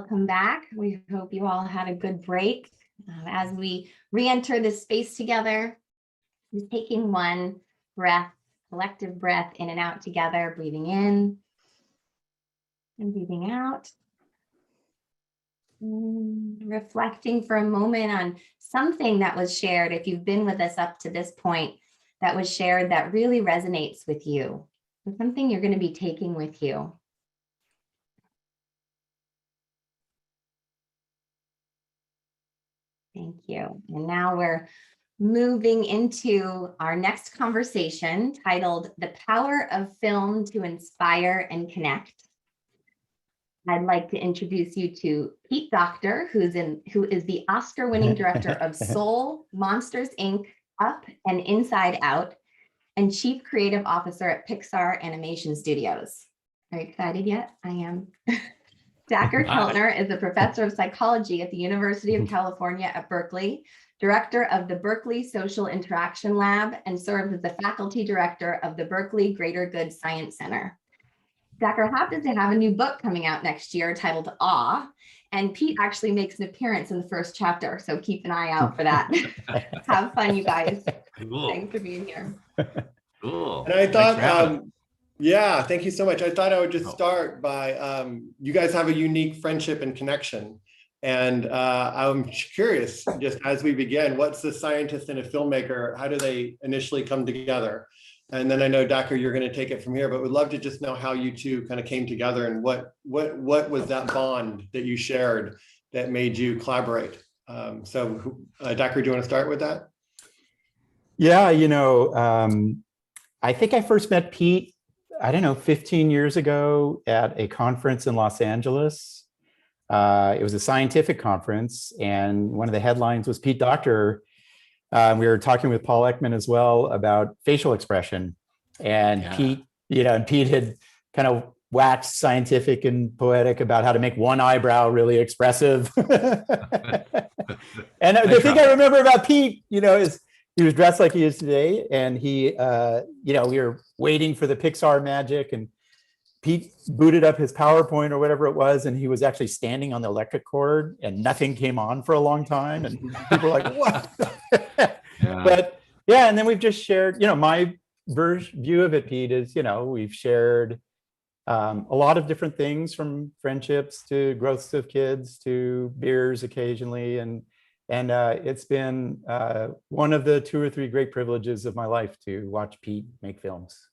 welcome back. We hope you all had a good break. As we re-enter this space together, just taking one breath, collective breath in and out together, breathing in and breathing out. Reflecting for a moment on something that was shared, if you've been with us up to this point, that was shared that really resonates with you, or something you're going to be taking with you. Thank you. And now we're moving into our next conversation titled The Power of Film to Inspire and Connect. I'd like to introduce you to Pete Docter, who is the Oscar-winning director of Soul, Monsters, Inc., Up, and Inside Out, and Chief Creative Officer at Pixar Animation Studios. Are you excited yet? I am. Dacher Keltner is a professor of psychology at the University of California at Berkeley, director of the Berkeley Social Interaction Lab, and serves as the faculty director of the Berkeley Greater Good Science Center. Dacher happens to have a new book coming out next year titled Awe, and Pete actually makes an appearance in the first chapter, so keep an eye out for that. Have fun, you guys. Cool. Thanks for being here. Cool. And I thought, yeah, thank you so much. I thought I would just start by, you guys have a unique friendship and connection. And I'm curious, just as we begin, what's the scientist and a filmmaker? How do they initially come together? And then I know, Dacher, you're going to take it from here, but we'd love to just know how you two kind of came together and what was that bond that you shared that made you collaborate? So Dacher, do you want to start with that? Yeah, I think I first met Pete, 15 years ago at a conference in Los Angeles. It was a scientific conference, and one of the headlines was Pete Docter. We were talking with Paul Ekman as well about facial expression, and Pete had kind of waxed scientific and poetic about how to make one eyebrow really expressive. And the thing I remember about Pete, is he was dressed like he is today, and he, we were waiting for the Pixar magic, and Pete booted up his PowerPoint or whatever it was, and he was actually standing on the electric cord, and nothing came on for a long time, and people were like, "What?" But yeah, and then we've just shared. My view of it, Pete, is we've shared a lot of different things, from friendships to growths of kids to beers occasionally, and it's been one of the 2 or 3 great privileges of my life to watch Pete make films.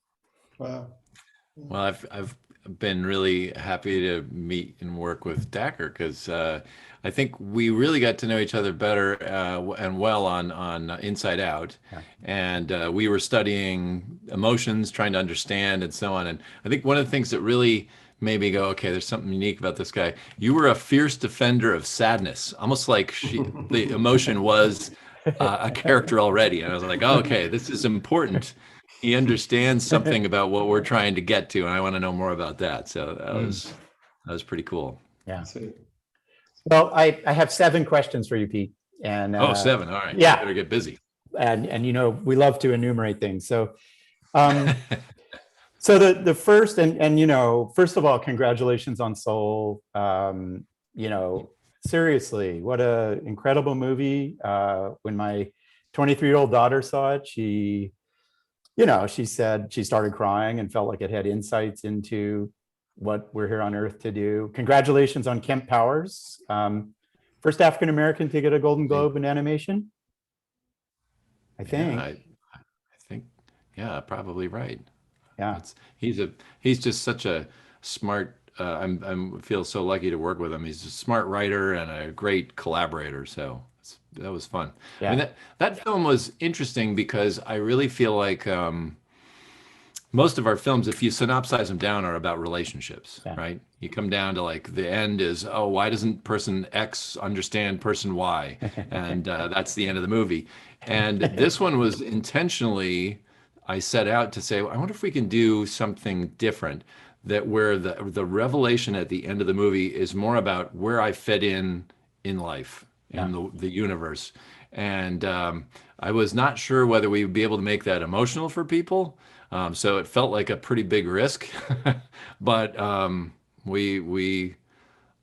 Wow. Well, I've been really happy to meet and work with Dacher, because I think we really got to know each other better and well on Inside Out. Yeah. And we were studying emotions, trying to understand and so on. And I think one of the things that really made me go, okay, there's something unique about this guy. You were a fierce defender of sadness, almost like the emotion was a character already. And I was like, oh, okay, this is important. He understands something about what we're trying to get to, and I want to know more about that. So that was pretty cool. Yeah. Well, I have 7 questions for you, Pete. And 7. All right. Yeah. You better get busy. And we love to enumerate things. So so the first, and first of all, congratulations on Soul. Seriously, what a incredible movie. When my 23-year-old daughter saw it, she said she started crying and felt like it had insights into what we're here on Earth to do. Congratulations on Kemp Powers, first African-American to get a Golden Globe in animation, I think. I think, probably right. Yeah, he's just such a smart. I feel so lucky to work with him. He's a smart writer and a great collaborator. So that was fun. Yeah. I mean, that film was interesting because I really feel like most of our films, if you synopsize them down, are about relationships, right? You come down to like the end is, oh, why doesn't person X understand person Y? And that's the end of the movie. And this one was intentionally, I set out to say, I wonder if we can do something different, that where the revelation at the end of the movie is more about where I fit in life, in the universe. And I was not sure whether we would be able to make that emotional for people. So it felt like a pretty big risk, but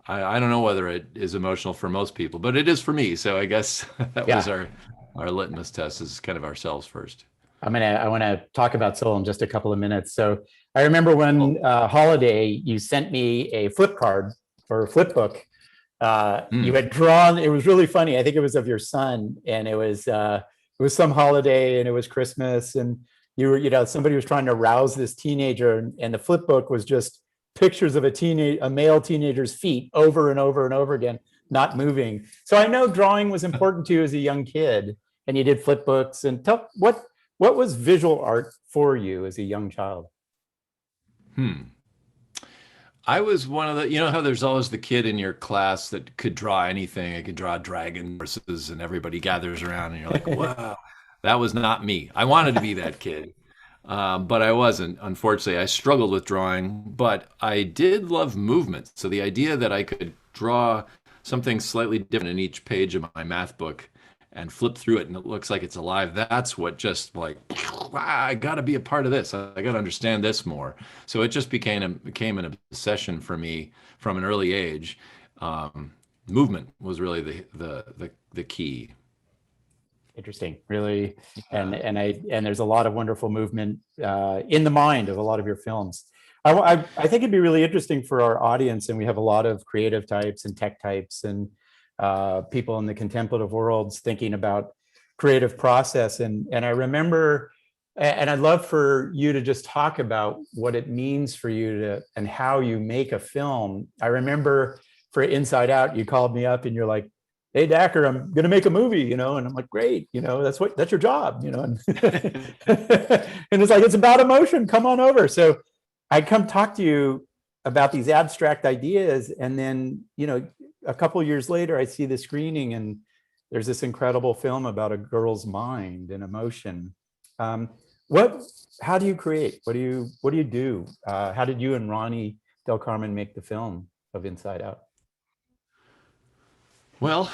I don't know whether it is emotional for most people, but it is for me. So I guess that was Yeah. our litmus test, is kind of ourselves first. I want to talk about Soul in just a couple of minutes. So I remember when holiday, you sent me a flip card or a flip book. You had drawn, it was really funny. I think it was of your son, and it was some holiday, and it was Christmas, and you were, somebody was trying to rouse this teenager, and the flip book was just pictures of a male teenager's feet over and over and over again, not moving. So I know drawing was important to you as a young kid, and you did flip books. And what was visual art for you as a young child? I was one of the, how there's always the kid in your class that could draw anything. I could draw dragon horses, and everybody gathers around and you're like, wow, that was not me. I wanted to be that kid. But I wasn't, unfortunately. I struggled with drawing, but I did love movement. So the idea that I could draw something slightly different in each page of my math book and flip through it and it looks like it's alive, that's what just like, I got to be a part of this. I got to understand this more. So it just became an obsession for me from an early age. Movement was really the key. Interesting, really. And there's a lot of wonderful movement in the mind of a lot of your films. I think it'd be really interesting for our audience, and we have a lot of creative types and tech types and people in the contemplative worlds thinking about creative process. And I remember, and I'd love for you to just talk about what it means for you to, and how you make a film. I remember for Inside Out, you called me up and you're like, hey, Dacher, I'm going to make a movie, and I'm like, great, that's your job, and, and it's like, it's about emotion, come on over. So I come talk to you about these abstract ideas. And then, a couple of years later, I see the screening and there's this incredible film about a girl's mind and emotion. How do you create? What do you do? How did you and Ronnie Del Carmen make the film of Inside Out? Well,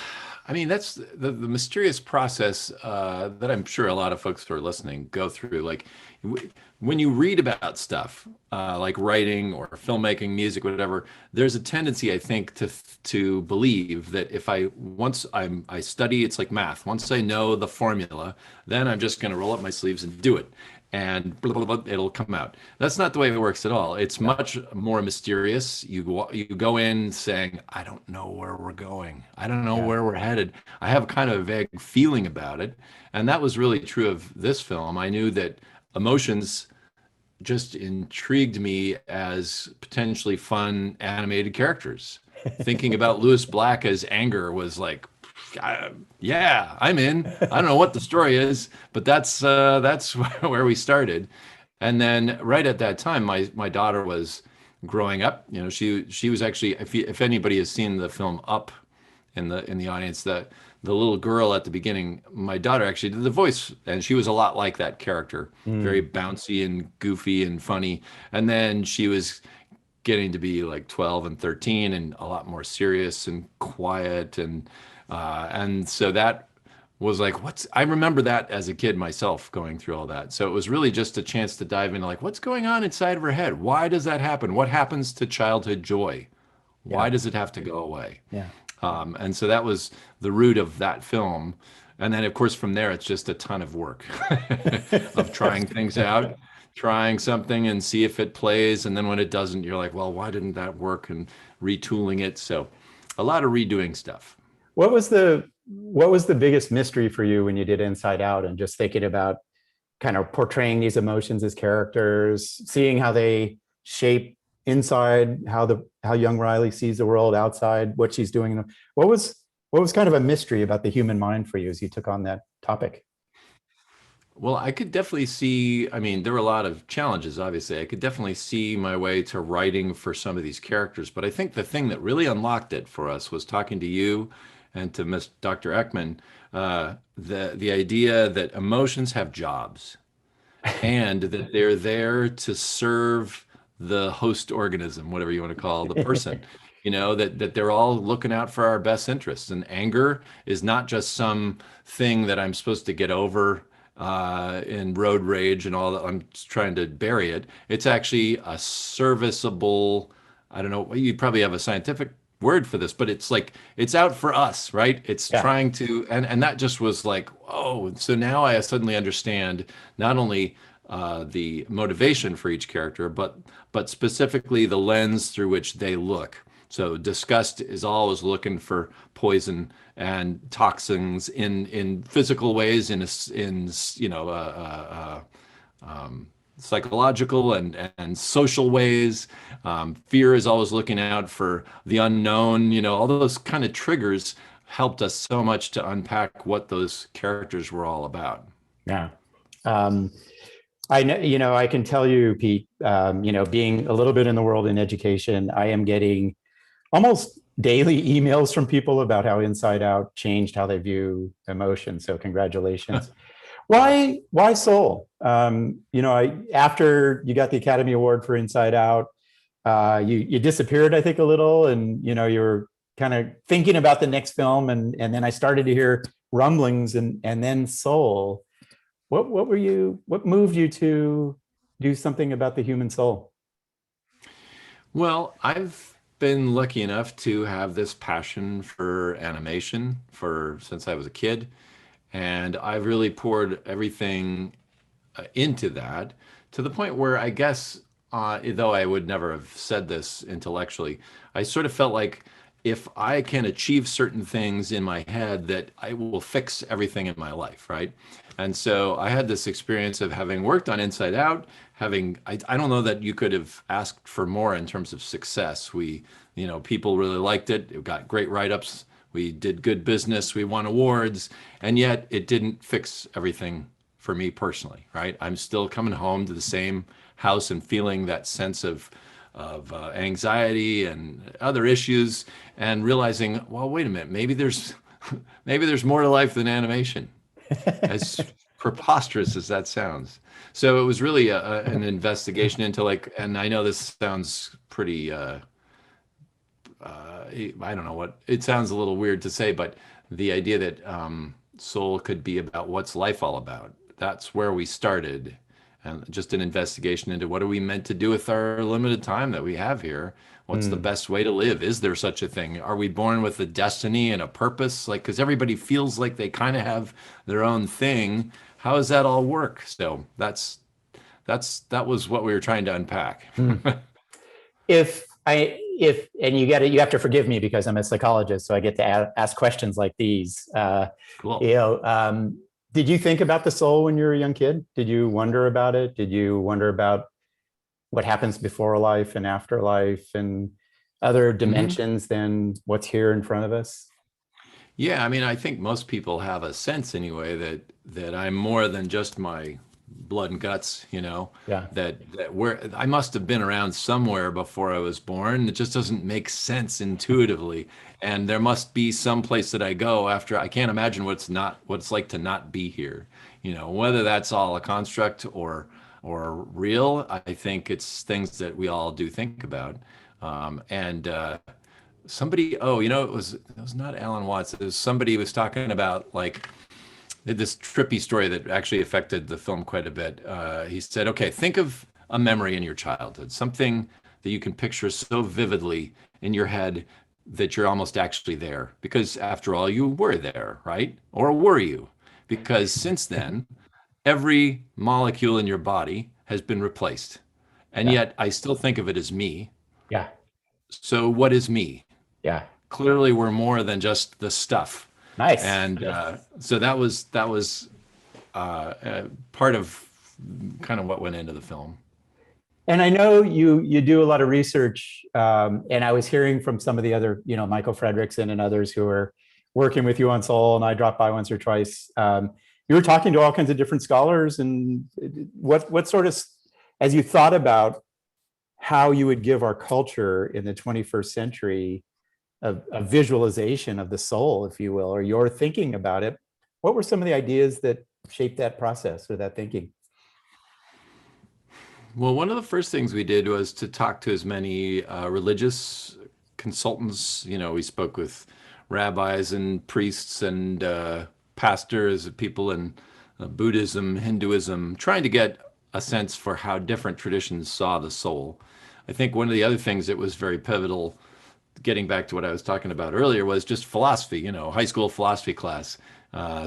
I mean, that's the mysterious process that I'm sure a lot of folks who are listening go through. Like when you read about stuff like writing or filmmaking, music, whatever, there's a tendency, I think, to believe that if I study, it's like math. Once I know the formula, then I'm just going to roll up my sleeves and do it. And blah, blah, blah, it'll come out. That's not the way it works at all. It's much more mysterious. You go in saying, I don't know where we're going. I don't know where we're headed. I have kind of a vague feeling about it. And that was really true of this film. I knew that emotions just intrigued me as potentially fun animated characters. Thinking about Lewis Black as anger was like, yeah, I'm in. I don't know what the story is, but that's where we started. And then right at that time, my daughter was growing up. She was actually, if anybody has seen the film Up in the audience, the little girl at the beginning, my daughter actually did the voice, and she was a lot like that character, very bouncy and goofy and funny. And then she was getting to be like 12 and 13 and a lot more serious and quiet, and so that was like, I remember that as a kid myself going through all that. So it was really just a chance to dive into like, what's going on inside of her head? Why does that happen? What happens to childhood joy? Why does it have to go away? Yeah. And so that was the root of that film. And then of course, from there, it's just a ton of work of trying things out, trying something and see if it plays. And then when it doesn't, you're like, well, why didn't that work? And retooling it. So a lot of redoing stuff. What was the biggest mystery for you when you did Inside Out, and just thinking about kind of portraying these emotions as characters, seeing how they shape inside, how young Riley sees the world outside, what she's doing? What was kind of a mystery about the human mind for you as you took on that topic? Well, I could definitely see, I mean, there were a lot of challenges, obviously. I could definitely see my way to writing for some of these characters, but I think the thing that really unlocked it for us was talking to you and to Miss Dr. Ekman, the idea that emotions have jobs and that they're there to serve the host organism, whatever you want to call the person. That they're all looking out for our best interests. And anger is not just some thing that I'm supposed to get over in road rage and all that. I'm trying to bury it. It's actually a serviceable, I don't know, you probably have a scientific word for this, but it's like it's out for us, right? It's Yeah. trying to, and that just was like, oh, so now I suddenly understand not only the motivation for each character, but specifically the lens through which they look. So disgust is always looking for poison and toxins in physical ways, in you know psychological and social ways. Fear is always looking out for the unknown. You know, all those kind of triggers helped us so much to unpack what those characters were all about. Yeah. I know, I can tell you, Pete, being a little bit in the world in education, I am getting almost daily emails from people about how Inside Out changed how they view emotion. So congratulations. Why Soul? After you got the Academy Award for Inside Out, you disappeared, I think, a little, and you were kind of thinking about the next film, and then I started to hear rumblings, and then Soul. What moved you to do something about the human soul? Well, I've been lucky enough to have this passion for animation since I was a kid, and I've really poured everything into that to the point where I guess, though I would never have said this intellectually, I sort of felt like if I can achieve certain things in my head, that I will fix everything in my life, right? And so I had this experience of having worked on Inside Out, I don't know that you could have asked for more in terms of success. People really liked it. It got great write-ups. We did good business. We won awards, and yet it didn't fix everything for me personally, right? I'm still coming home to the same house and feeling that sense of anxiety and other issues, and realizing, well, wait a minute, maybe there's more to life than animation, as preposterous as that sounds. So it was really an investigation into and I know this sounds pretty, I don't know what, it sounds a little weird to say, but the idea that soul could be about what's life all about. That's where we started. And just an investigation into what are we meant to do with our limited time that we have here? What's the best way to live? Is there such a thing? Are we born with a destiny and a purpose? Because everybody feels like they kind of have their own thing. How does that all work? So that was what we were trying to unpack. If and you have to forgive me because I'm a psychologist, so I get to ask questions like these. Cool. Did you think about the soul when you were a young kid? Did you wonder about it? Did you wonder about what happens before life and after life and other dimensions than what's here in front of us? Yeah, I mean, I think most people have a sense anyway that I'm more than just my blood and guts, Yeah. that I must have been around somewhere before I was born. It just doesn't make sense intuitively. And there must be some place that I go after. I can't imagine what it's like to not be here. Whether that's all a construct or real, I think it's things that we all do think about. Somebody, it was not Alan Watts. It was somebody who was talking about this trippy story that actually affected the film quite a bit. He said, okay, think of a memory in your childhood, something that you can picture so vividly in your head that you're almost actually there. Because after all, you were there, right? Or were you? Because since then, every molecule in your body has been replaced. And yet I still think of it as me. Yeah. So what is me? Yeah. Clearly, we're more than just the stuff. Nice. And so that was part of kind of what went into the film. And I know you do a lot of research, and I was hearing from some of the other, Michael Fredrickson and others who are working with you on Soul, and I dropped by once or twice. You were talking to all kinds of different scholars, and what sort of, as you thought about how you would give our culture in the 21st century a visualization of the soul, if you will, or your thinking about it, what were some of the ideas that shaped that process or that thinking? Well, one of the first things we did was to talk to as many religious consultants. We spoke with rabbis and priests and pastors, people in Buddhism, Hinduism, trying to get a sense for how different traditions saw the soul. I think one of the other things that was very pivotal getting back to what I was talking about earlier, was just philosophy, high school philosophy class,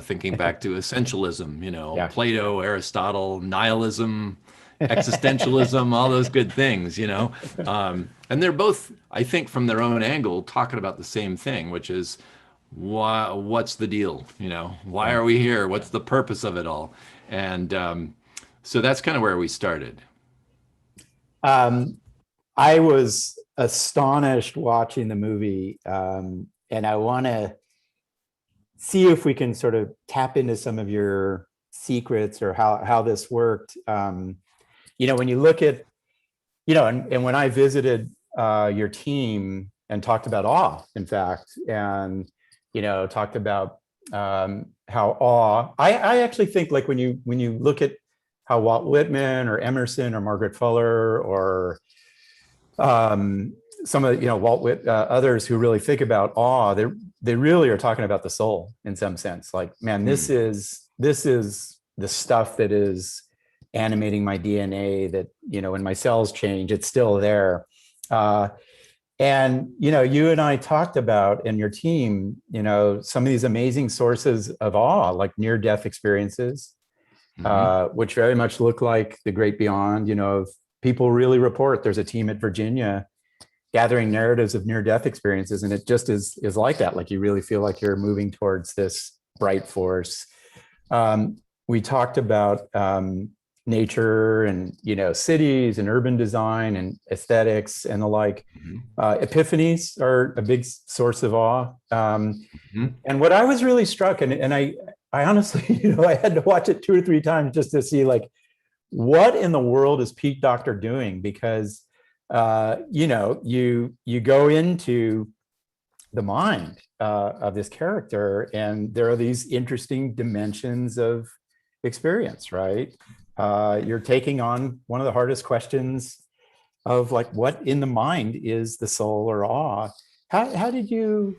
thinking back to essentialism, Yeah. Plato, Aristotle, nihilism, existentialism, all those good things, and they're both, I think, from their own angle, talking about the same thing, which is what's the deal? Why are we here? What's the purpose of it all? And so that's kind of where we started. I was astonished watching the movie, and I want to see if we can sort of tap into some of your secrets or how this worked. When you look at, and when I visited your team and talked about awe, in fact, and talked about how awe. I actually think, like, when you look at how Walt Whitman or Emerson or Margaret Fuller or some of others who really think about awe, they really are talking about the soul in some sense. Like, man, this is the stuff that is animating my DNA, that when my cells change, it's still there. And you and I talked about, in your team, some of these amazing sources of awe, like near-death experiences, which very much look like the great beyond. People really report. There's a team at Virginia gathering narratives of near-death experiences, and it just is like that. Like, you really feel like you're moving towards this bright force. We talked about nature and cities and urban design and aesthetics and the like. Epiphanies are a big source of awe. And what I was really struck, and I honestly, I had to watch it 2 or 3 times just to see, like, what in the world is Pete Docter doing? Because you go into the mind of this character, and there are these interesting dimensions of experience, right? You're taking on one of the hardest questions of, like, what in the mind is the soul or awe? How did you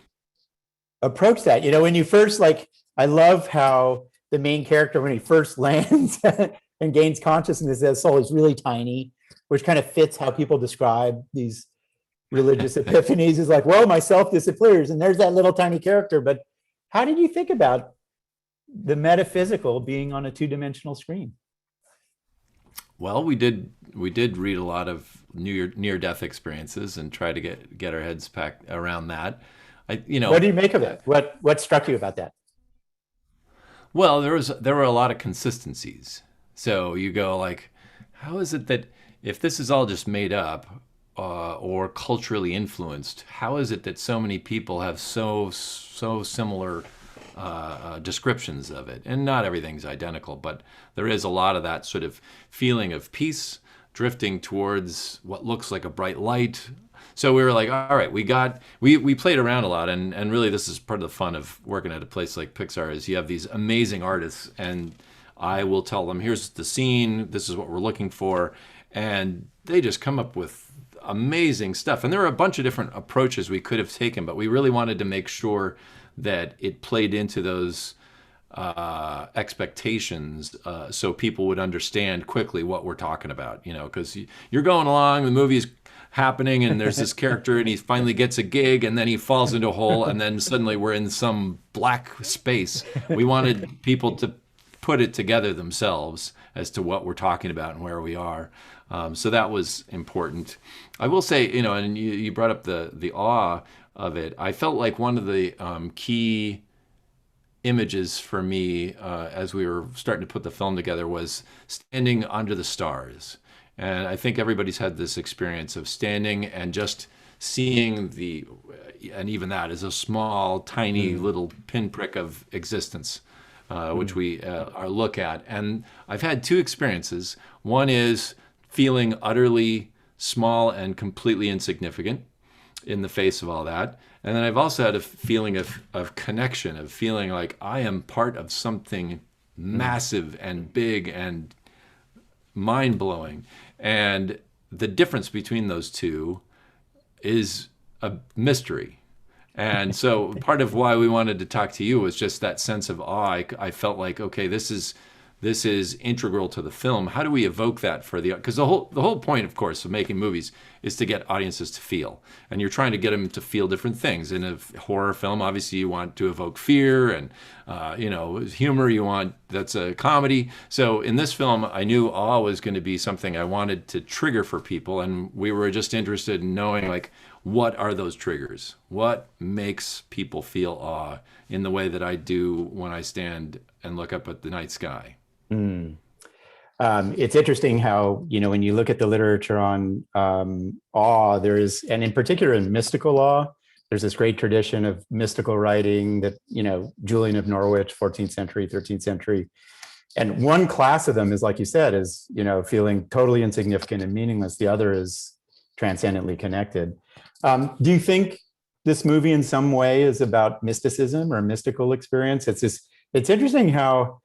approach that? When you first, like, I love how the main character, when he first lands and gains consciousness as soul, is really tiny, which kind of fits how people describe these religious epiphanies. Is like, well, my self disappears and there's that little tiny character. But how did you think about the metaphysical being on a 2-dimensional screen? Well, we did read a lot of near-death experiences and try to get our heads packed around that. What do you make of it? What struck you about that? Well, there were a lot of consistencies. So you go, like, how is it that, if this is all just made up or culturally influenced, how is it that so many people have so similar descriptions of it? And not everything's identical, but there is a lot of that sort of feeling of peace, drifting towards what looks like a bright light. So we were like, all right, we played around a lot, and really this is part of the fun of working at a place like Pixar, is you have these amazing artists, and I will tell them, here's the scene, this is what we're looking for, and they just come up with amazing stuff. And there are a bunch of different approaches we could have taken, but we really wanted to make sure that it played into those expectations, so people would understand quickly what we're talking about, because you're going along, the movie's happening, and there's this character, and he finally gets a gig, and then he falls into a hole, and then suddenly we're in some black space. We wanted people to put it together themselves as to what we're talking about and where we are. So that was important. I will say, and you brought up the awe of it. I felt like one of the key images for me as we were starting to put the film together was standing under the stars. And I think everybody's had this experience of standing and just seeing and even that is a small, tiny little pinprick of existence, which we look at. And I've had 2 experiences. One is feeling utterly small and completely insignificant in the face of all that. And then I've also had a feeling of connection, of feeling like I am part of something massive and big and mind-blowing. And the difference between those two is a mystery. And so part of why we wanted to talk to you was just that sense of awe. I felt like, okay, this is this is integral to the film. How do we evoke that for because the whole point, of course, of making movies is to get audiences to feel, and you're trying to get them to feel different things. In a horror film, obviously, you want to evoke fear, and humor. You want that's a comedy. So in this film, I knew awe was going to be something I wanted to trigger for people, and we were just interested in knowing like what are those triggers? What makes people feel awe in the way that I do when I stand and look up at the night sky? It's interesting how, when you look at the literature on awe, there is, and in particular in mystical awe, there's this great tradition of mystical writing that, Julian of Norwich, 14th century, 13th century. And one class of them is, like you said, is, feeling totally insignificant and meaningless. The other is transcendently connected. Do you think this movie in some way is about mysticism or mystical experience? It's interesting how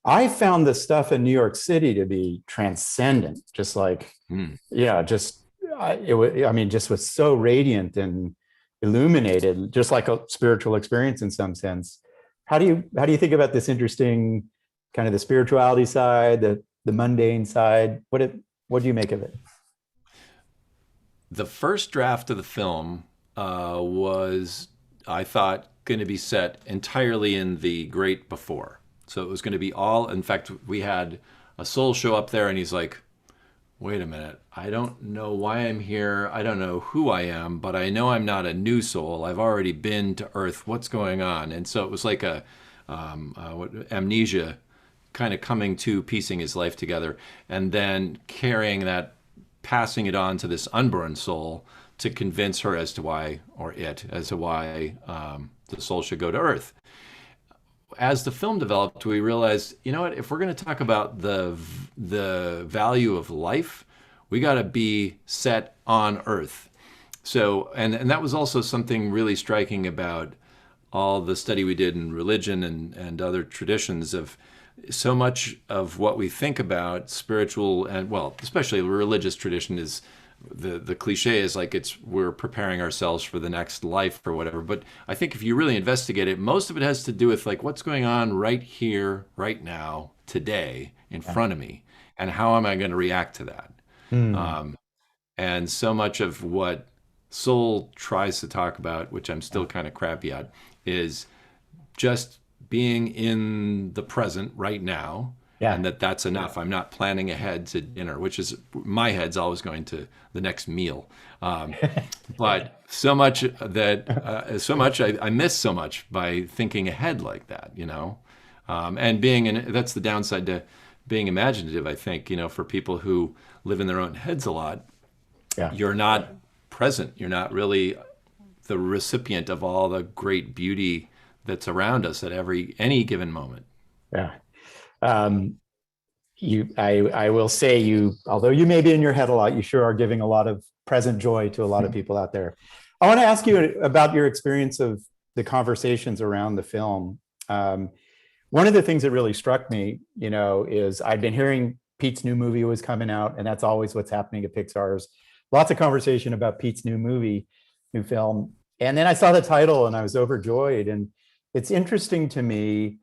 I found the stuff in New York City to be transcendent, just like, just was so radiant and illuminated, just like a spiritual experience in some sense. How do you think about this interesting kind of the spirituality side, the mundane side? What do you make of it? The first draft of the film was, I thought, going to be set entirely in the great before. So it was going to be all, in fact, we had a soul show up there and he's like, wait a minute, I don't know why I'm here. I don't know who I am, but I know I'm not a new soul. I've already been to Earth. What's going on? And so it was like amnesia, kind of coming to, piecing his life together, and then carrying that, passing it on to this unborn soul to convince her as to why the soul should go to Earth. As the film developed, we realized, you know what, if we're going to talk about the value of life, we got to be set on Earth. So, and that was also something really striking about all the study we did in religion and other traditions of so much of what we think about spiritual and, well, especially religious tradition is the cliche is like we're preparing ourselves for the next life or whatever. But I think if you really investigate it, most of it has to do with like what's going on right here, right now, today, in front of me, and how am I going to react to that? And so much of what Soul tries to talk about, which I'm still kind of crappy at, is just being in the present right now. Yeah. And that's enough. I'm not planning ahead to dinner, which is my head's always going to the next meal. But so much that I miss so much by thinking ahead like that, and that's the downside to being imaginative. I think, for people who live in their own heads a lot, you're not present. You're not really the recipient of all the great beauty that's around us at any given moment. Yeah. I will say although you may be in your head a lot, you sure are giving a lot of present joy to a lot of people out there. I want to ask you about your experience of the conversations around the film. One of the things that really struck me, is I'd been hearing Pete's new movie was coming out, and that's always what's happening at Pixar's. Lots of conversation about Pete's new film. And then I saw the title and I was overjoyed. And it's interesting to me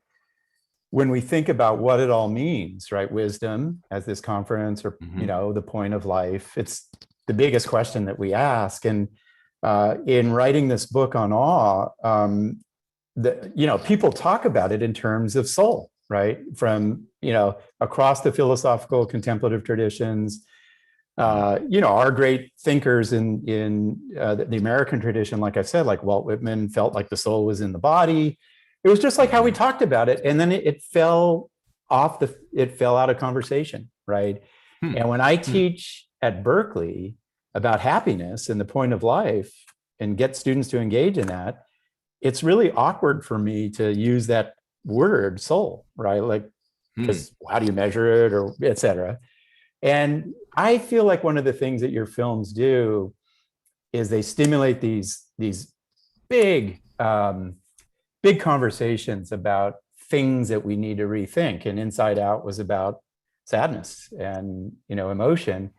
when we think about what it all means, right? Wisdom as this conference, or, the point of life. It's the biggest question that we ask. And in writing this book on awe, people talk about it in terms of soul, right? From, across the philosophical contemplative traditions, our great thinkers in the American tradition, like I said, like Walt Whitman felt like the soul was in the body. It was just like how we talked about it. And then it fell out of conversation, right? And when I teach at Berkeley about happiness and the point of life and get students to engage in that, it's really awkward for me to use that word soul, right? Like, because how do you measure it, or et cetera? And I feel like one of the things that your films do is they stimulate these big conversations about things that we need to rethink. And Inside Out was about sadness and, emotion.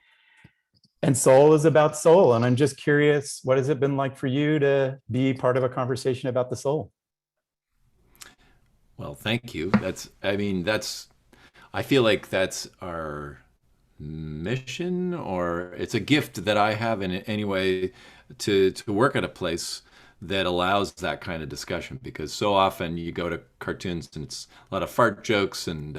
And Soul is about soul. And I'm just curious, what has it been like for you to be part of a conversation about the soul? Well, thank you. I feel like that's our mission, or it's a gift that I have in any way to work at a place that allows that kind of discussion, because so often you go to cartoons and it's a lot of fart jokes and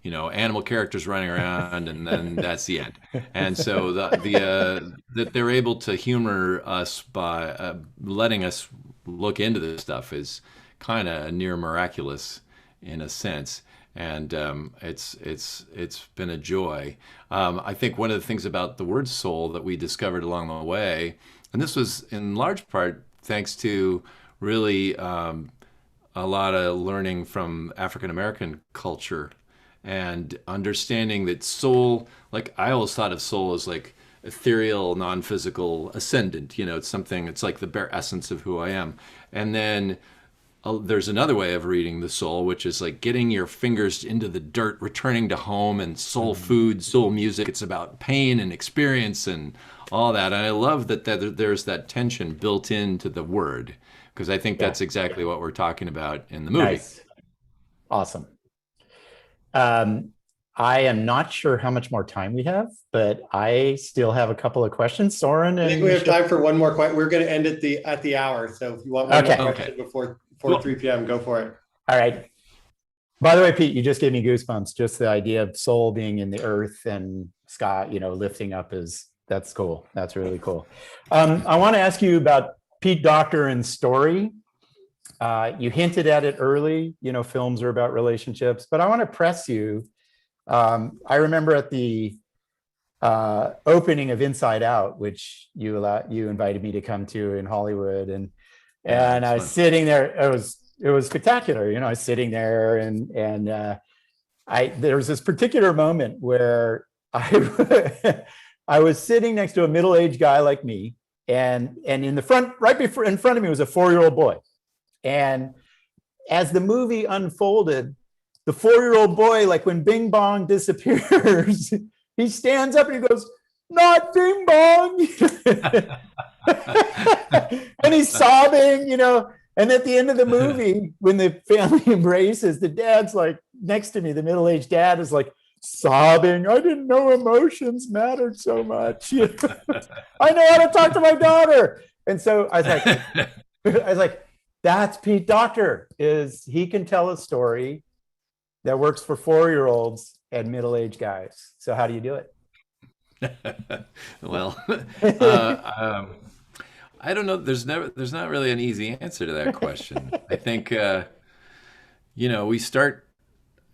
animal characters running around, and then that's the end. And so that they're able to humor us by letting us look into this stuff is kind of near miraculous in a sense. And it's been a joy. I think one of the things about the word soul that we discovered along the way, and this was in large part thanks to really a lot of learning from African American culture and understanding that soul, like I always thought of soul as like ethereal, non-physical, ascendant. It's something, it's like the bare essence of who I am. And then there's another way of reading the soul, which is like getting your fingers into the dirt, returning to home, and soul food, soul music. It's about pain and experience and all that. And I love that there's that tension built into the word, because I think that's exactly what we're talking about in the movie. Nice. Awesome. I am not sure how much more time we have, but I still have a couple of questions. Soren, I think we have time for one more question. We're going to end at the hour. So if you want one more question before 3 p.m., go for it. All right. By the way, Pete, you just gave me goosebumps. Just the idea of soul being in the earth and sky, lifting up that's cool. That's really cool. I want to ask you about Pete Docter and story. You hinted at it early, films are about relationships, but I want to press you. I remember at the opening of Inside Out, which you invited me to come to in Hollywood, and I was sitting there. It was spectacular. I was sitting there, and there was this particular moment where I was sitting next to a middle-aged guy like me, and in the front, in front of me was a 4-year-old boy, and as the movie unfolded, the 4-year-old boy, like when Bing Bong disappears, he stands up and he goes, "Not Bing Bong," and he's sobbing, And at the end of the movie, when the family embraces, the dad's like next to me, the middle-aged dad is like sobbing. "I didn't know emotions mattered so much. I know how to talk to my daughter." And so I was like, that's Pete Docter. He can tell a story that works for 4-year-olds and middle-aged guys. So how do you do it? Well, I don't know. There's not really an easy answer to that question. I think, we start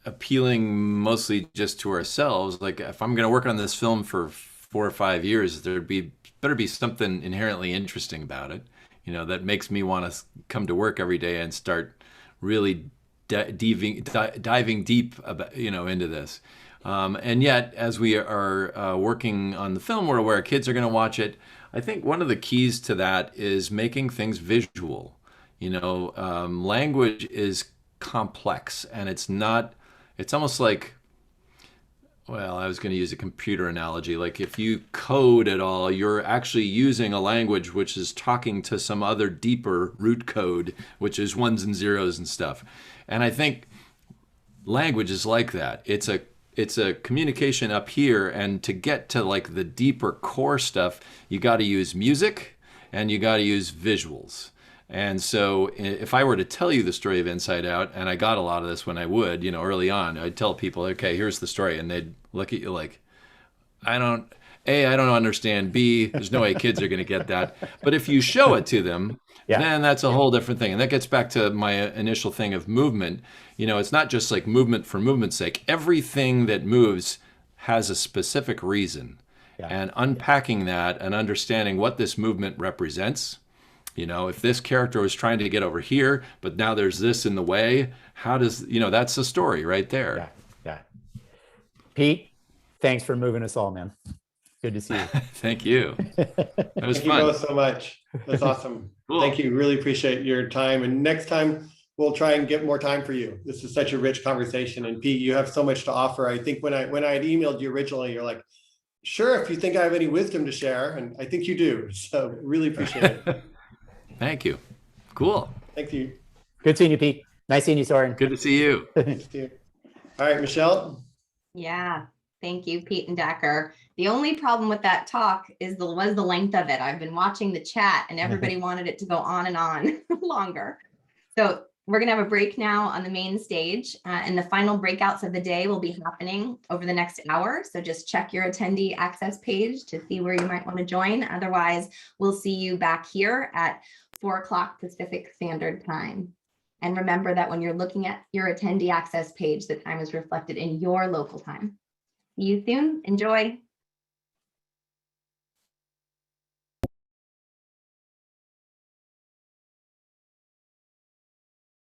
appealing mostly just to ourselves. Like if I'm going to work on this film for 4 or 5 years, better be something inherently interesting about it, that makes me want to come to work every day and start really diving deep about, into this. And yet, as we are working on the film where our kids are going to watch it, I think one of the keys to that is making things visual. Language is complex, and it's almost like, well, I was going to use a computer analogy. Like if you code at all, you're actually using a language which is talking to some other deeper root code, which is ones and zeros and stuff. And I think language is like that. It's a communication up here, and to get to like the deeper core stuff, you got to use music and you got to use visuals. And so if I were to tell you the story of Inside Out, and I got a lot of this when I would, early on, I'd tell people, okay, here's the story. And they'd look at you like, I don't understand. B, there's no way kids are going to get that. But if you show it to them, then that's a whole different thing. And that gets back to my initial thing of movement. It's not just like movement for movement's sake. Everything that moves has a specific reason. And unpacking that and understanding what this movement represents. If this character was trying to get over here, but now there's this in the way, how does, that's the story right there. Yeah. Pete, thanks for moving us all, man. Good to see you. Thank you. That was Thank fun. you both so much. That's awesome. Cool. Thank you. Really appreciate your time. And next time we'll try and get more time for you. This is such a rich conversation. And Pete, you have so much to offer. I think when I had emailed you originally, you're like, sure, if you think I have any wisdom to share. And I think you do. So really appreciate it. Thank you. Cool. Thank you. Good seeing you, Pete. Nice seeing you, Soren. Good to see you. All right, Michelle. Yeah, thank you, Pete and Dacher. The only problem with that talk was the length of it. I've been watching the chat and everybody wanted it to go on and on longer. So we're going to have a break now on the main stage, and the final breakouts of the day will be happening over the next hour. So just check your attendee access page to see where you might want to join. Otherwise, we'll see you back here at 4 o'clock Pacific Standard Time. And remember that when you're looking at your attendee access page, the time is reflected in your local time. See you soon. Enjoy.